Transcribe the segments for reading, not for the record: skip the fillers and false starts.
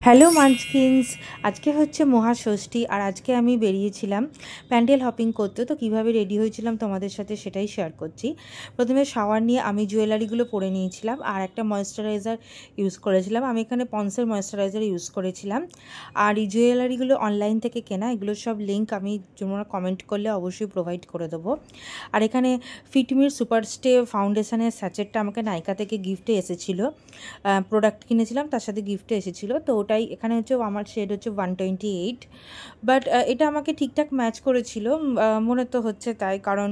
Hello মানচকিন্স, আজকে হচ্ছে মহাষষ্ঠী আর আজকে আমি বেরিয়েছিলাম প্যান্ডেল হপিং করতে। তো কিভাবে রেডি হয়েছিলাম তোমাদের সাথে সেটাই শেয়ার করছি। প্রথমে শাওয়ার নিয়ে আমি জুয়েলারিগুলো পরে নিয়েছিলাম আর একটা ময়েশ্চারাইজার ইউজ করেছিলাম। আমি এখানে পন্সের ময়েশ্চারাইজার ইউজ করেছিলাম। আর এই জুয়েলারিগুলো অনলাইন থেকে কেনা, এগুলো সব লিঙ্ক আমি তোমরা কমেন্ট করলে অবশ্যই প্রোভাইড করে দেবো। আর এখানে ফিটমির সুপারস্টে ফাউন্ডেশনের স্যাচেটটা আমাকে নাইকা থেকে গিফটে এসেছিলো। প্রোডাক্ট কিনেছিলাম, তার সাথে গিফটে এসেছিলো। তো ওটাই এখানে হচ্ছে আমার শেড হচ্ছে 128, বাট এটা আমাকে ঠিকঠাক ম্যাচ করেছিল মনে তো হচ্ছে তাই, কারণ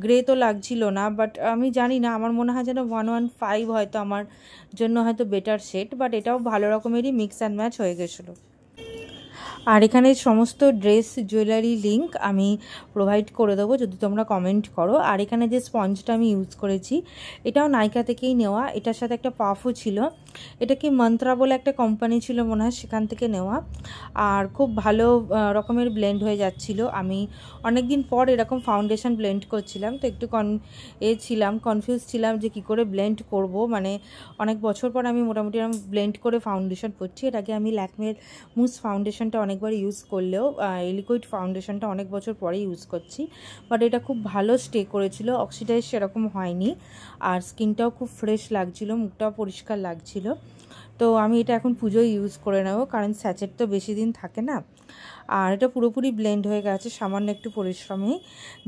গ্রে তো লাগছিল না। বাট আমি জানি না, আমার মনে হয় যেন 115 হয়তো আমার জন্য হয়তো বেটার শেড, বাট এটাও ভালো রকমেরই মিক্স অ্যান্ড ম্যাচ হয়ে গেছিলো। আর এখানে সমস্ত ড্রেস জুয়েলারি লিঙ্ক আমি প্রোভাইড করে দেবো যদি তোমরা কমেন্ট করো। আর এখানে যে স্পঞ্জটা আমি ইউজ করেছি এটাও নাইকা থেকেই নেওয়া, এটার সাথে একটা পাফও ছিল। এটা কি মন্ত্রা বলে একটা কোম্পানি ছিল মনে হয়, সেখান থেকে নেওয়া। আর খুব ভালো রকমের ব্লেন্ড হয়ে যাচ্ছিল। আমি অনেক দিন পর এরকম ফাউন্ডেশন ব্লেন্ড করছিলাম, তো একটু কনফিউজ ছিলাম যে কী করে ব্লেন্ড করব। মানে অনেক বছর পর আমি মোটামুটি ব্লেন্ড করে ফাউন্ডেশন করছি। এর আগে আমি ল্যাকমের মুস ফাউন্ডেশনটা অনেকবার ইউজ করলেও লিকুইড ফাউন্ডেশনটা অনেক বছর পরে ইউজ করছি। বাট এটা খুব ভালো স্টে করেছিল, অক্সিডাইজ সেরকম হয়নি, আর স্কিনটাও খুব ফ্রেশ লাগছিল, মুখটাও পরিষ্কার লাগছিল। তো আমি এটা এখন পুজোয় ইউজ করে নেব, কারণ স্যাচেট তো বেশি দিন থাকে না। আর এটা পুরোপুরি ব্লেন্ড হয়ে গেছে সামান্য একটু পরিশ্রমেই।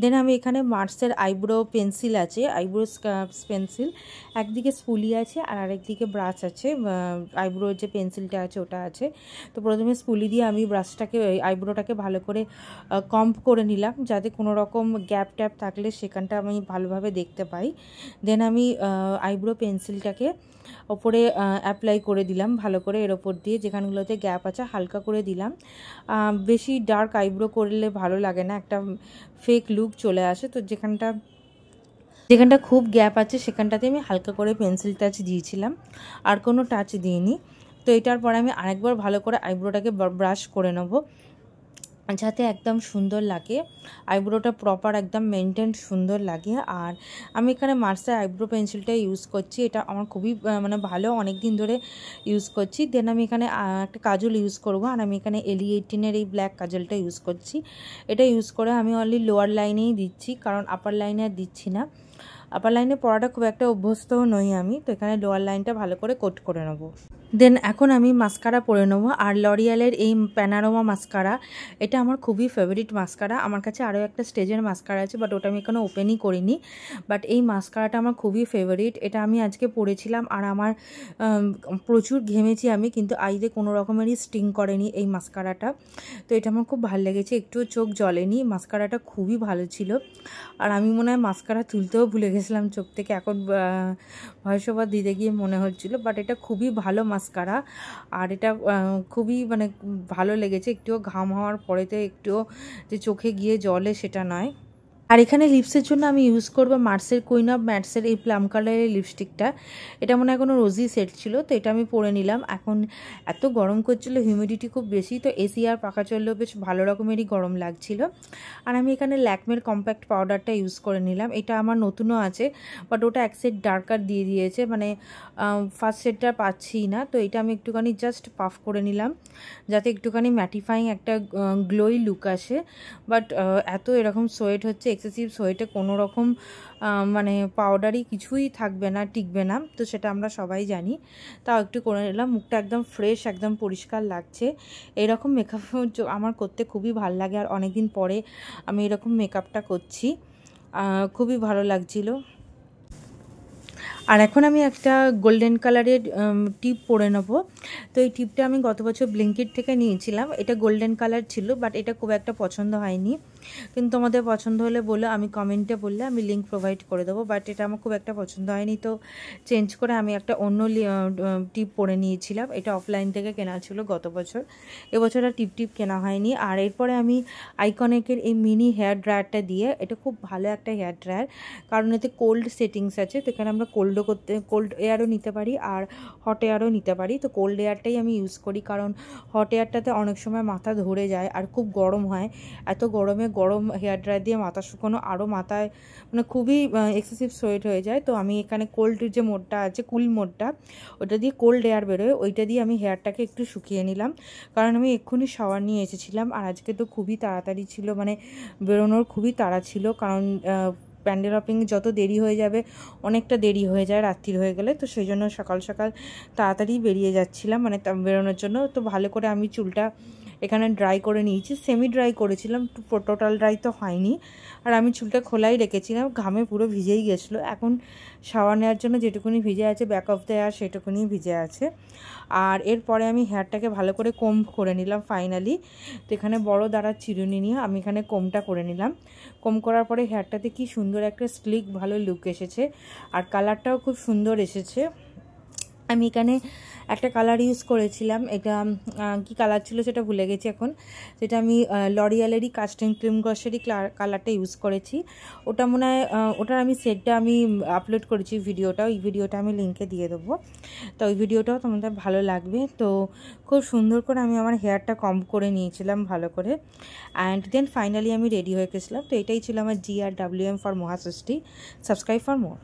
দেন আমি এখানে মার্সের আইব্রো পেন্সিল আছে, আইব্রো পেন্সিল, একদিকে স্পুলি আছে আর আরেকদিকে ব্রাশ আছে। আইব্রোর যে পেন্সিলটা আছে ওটা আছে। তো প্রথমে স্পুলি দিয়ে আমি আইব্রোটাকে ভালো করে কম্প করে নিলাম, যাতে কোনো রকম গ্যাপ ট্যাপ থাকলে সেখানটা আমি ভালোভাবে দেখতে পাই। দেন আমি আইব্রো পেন্সিলটাকে ওপরে অ্যাপ্লাই করে দিলাম ভালো করে, এর ওপর দিয়ে যেখানগুলোতে গ্যাপ আছে হালকা করে দিলাম। বেশি ডার্ক আইব্রো করলে ভালো লাগে না, একটা ফেক লুক চলে আসে। তো যেখানটা খুব গ্যাপ আছে সেখানটাতে আমি হালকা করে পেন্সিল টাচ দিয়েছিলাম, আর কোনো টাচ দিইনি। তো এটার পরে আমি আরেকবার ভালো করে আইব্রোটাকে ব্রাশ করে নেব, যাতে একদম সুন্দর লাগে, আইব্রোটা প্রপার একদম মেনটেন সুন্দর লাগে। আর আমি এখানে মার্সের আইব্রো পেন্সিলটা ইউজ করছি, এটা আমার খুবই ভালো, অনেক দিন ধরে ইউজ করছি। দেন আমি এখানে একটা কাজল ইউজ করব, আর আমি এখানে LE18-এর এই ব্ল্যাক কাজলটা ইউজ করছি। এটা ইউজ করে আমি অনলি লোয়ার লাইনেই দিচ্ছি, কারণ আপার লাইনে আর দিচ্ছি না। আপার লাইনে পড়াটা খুব একটা অভ্যস্তও নই আমি, তো এখানে লোয়ার লাইনটা ভালো করে কোট করে নেব। দেন এখন আমি মাস্কারা পরে নেবো। আর লরিয়ালের এই প্যানারোমা মাস্কারা, এটা আমার খুবই ফেভারিট মাস্কারা। আমার কাছে আরও একটা স্টেজের মাস্কারা আছে, বাট ওটা আমি এখনও ওপেনই করিনি। বাট এই মাস্কারাটা আমার খুবই ফেভারিট, এটা আমি আজকে পরেছিলাম। আর আমার প্রচুর ঘেমেছি আমি, কিন্তু আইতে কোনো রকমেরই স্টিং করেনি এই মাস্কারাটা। তো এটা আমার খুব ভালো লেগেছে, একটুও চোখ জ্বলেনি, মাস্কারাটা খুবই ভালো ছিল। আর আমি মনে হয় মাস্কারা তুলতেও ভুলে গেছিলাম চোখ থেকে, এখন ভয়েস ওভার দিতে গিয়ে মনে হচ্ছিলো। বাট এটা খুবই ভালো মাস্কারা, আর এটা খুবই ভালো লেগেছে। একটুও ঘাম হওয়ার পরেতে একটুও যে চোখে গিয়ে জ্বলে সেটা নয়। আর এখানে লিপসের জন্য আমি ইউজ করব মার্সের কুইন অফ ম্যাটসের এই প্লাম কালারের লিপস্টিকটা। এটা মনে হয় কোনো রোজি সেট ছিল, তো এটা আমি পরে নিলাম। এখন এত গরম করছিলো, হিউমিডিটি খুব বেশি, তো এসি আর পাখা চললেও বেশ ভালো রকমেরই গরম লাগছিল। আর আমি এখানে ল্যাকমের কম্প্যাক্ট পাউডারটা ইউজ করে নিলাম, এটা আমার নতুনও আছে, বাট ওটা এক সেট ডার্কার দিয়ে দিয়েছে, ফার্স্ট সেটটা পাচ্ছি না। তো এটা আমি একটুখানি জাস্ট পাফ করে নিলাম, যাতে একটুখানি ম্যাটিফাইং একটা গ্লোই লুক আসে। বাট এত এরকম সোয়েট হচ্ছে, এক্সেসিভ সোয়েটে কোনো রকম পাউডারই কিছুই থাকবে না, টিকবে না, তো সেটা আমরা সবাই জানি। তাও একটু করে নিলাম, মুখটা একদম ফ্রেশ, একদম পরিষ্কার লাগছে। এরকম মেকআপ আমার করতে খুবই ভালো লাগে, আর অনেক দিন পরে আমি এরকম মেকআপটা করছি, খুবই ভালো লাগছিল। আর এখন আমি একটা গোল্ডেন কালারের টিপ পরে নেব। তো এই টিপটা আমি গত বছর ব্লিঙ্কিট থেকে নিয়েছিলাম, এটা গোল্ডেন কালার ছিল, বাট এটা খুব একটা পছন্দ হয়নি। কিন্তু তোমাদের পছন্দ হলে বলো, আমি কমেন্টে বললে আমি লিঙ্ক প্রোভাইড করে দেবো। বাট এটা আমার খুব একটা পছন্দ হয়নি, তো চেঞ্জ করে আমি একটা অন্য টিপ পরে নিয়েছিলাম। এটা অফলাইন থেকে কেনা ছিল গত বছর, এবছর আর টিপ কেনা হয়নি। আর এরপরে আমি আইকনিকের এই মিনি হেয়ার ড্রায়ারটা দিয়ে, এটা খুব ভালো একটা হেয়ার ড্রায়ার, কারণ এতে কোল্ড সেটিংস আছে, তো এখানে আমরা কোল্ড এয়ারও নিতে পারি আর হট এয়ারও নিতে পারি। তো কোল্ড এয়ারটাই আমি ইউজ করি, কারণ হট এয়ারটাতে অনেক সময় মাথা ধরে যায় আর খুব গরম হয়, এত গরমে গরম হেয়ার ড্রায়ার দিয়ে মাথা শুকানো আরও মাথায় মানে খুবই এক্সেসিভ সোয়েট হয়ে যায়। তো আমি এখানে কোল্ড যে মোডটা আছে, কুল মোডটা, ওটা দিয়ে কোল্ড এয়ার বেরোয়, ওইটা দিয়ে আমি হেয়ারটাকে একটু শুকিয়ে নিলাম। কারণ আমি এক্ষুনি শাওয়ার নিয়ে এসেছিলাম আর আজকে তো খুবই তাড়াতাড়ি ছিল, মানে বেরোনোর খুবই তাড়া ছিল। কারণ প্যান্ডেল হপিং যত দেরি হয়ে যাবে অনেকটা দেরি হয়ে যায় রাত্রির হয়ে গেলে, তো সেই জন্য সকাল সকাল তাড়াতাড়ি বেরিয়ে যাচ্ছিলাম মানে বেরোনোর জন্য। তো ভালো করে আমি চুলটা এখানে ড্রাই করে নিয়েছি, সেমি ড্রাই করেছিলাম, টোটাল ড্রাই তো হয়নি। আর আমি চুলটা খোলাই রেখেছিলাম, ঘামে পুরো ভিজেই গেছিলো। এখন শাওয়ার নেওয়ার জন্য যেটুকুনি ভিজে আছে, ব্যাক অফ দ্য হেয়ার সেটুকুনি ভিজে আছে। আর এরপরে আমি হেয়ারটাকে ভালো করে কোম্ব করে নিলাম ফাইনালি। তো এখানে বড় দাঁড়ার চিরুনি নিয়ে আমি এখানে কোমটা করে নিলাম। কোম করার পরে হেয়ারটাতে কি সুন্দর একটা স্লিক ভালো লুক এসেছে আর কালারটাও খুব সুন্দর এসেছে। আমি এখানে একটা কালার ইউজ করেছিলাম, এটা কি কালার ছিল সেটা ভুলে গেছি এখন। সেটা আমি লরিয়ালেরই কাস্টিং ক্রিম গ্লসেরই কালারটা ইউজ করেছি। ওটা মনে হয় ওটার আমি সেটটা আমি আপলোড করেছি ভিডিওটা, ওই ভিডিওটা আমি লিঙ্কে দিয়ে দেবো। তো ওই ভিডিওটাও তোমাদের ভালো লাগবে। তো খুব সুন্দর করে আমি আমার হেয়ারটা কম্ব করে নিয়েছিলাম ভালো করে, অ্যান্ড দেন ফাইনালি আমি রেডি হয়ে গেছিলাম। তো এটাই ছিল আমার GRWM for মহাষষ্ঠী। Subscribe for more.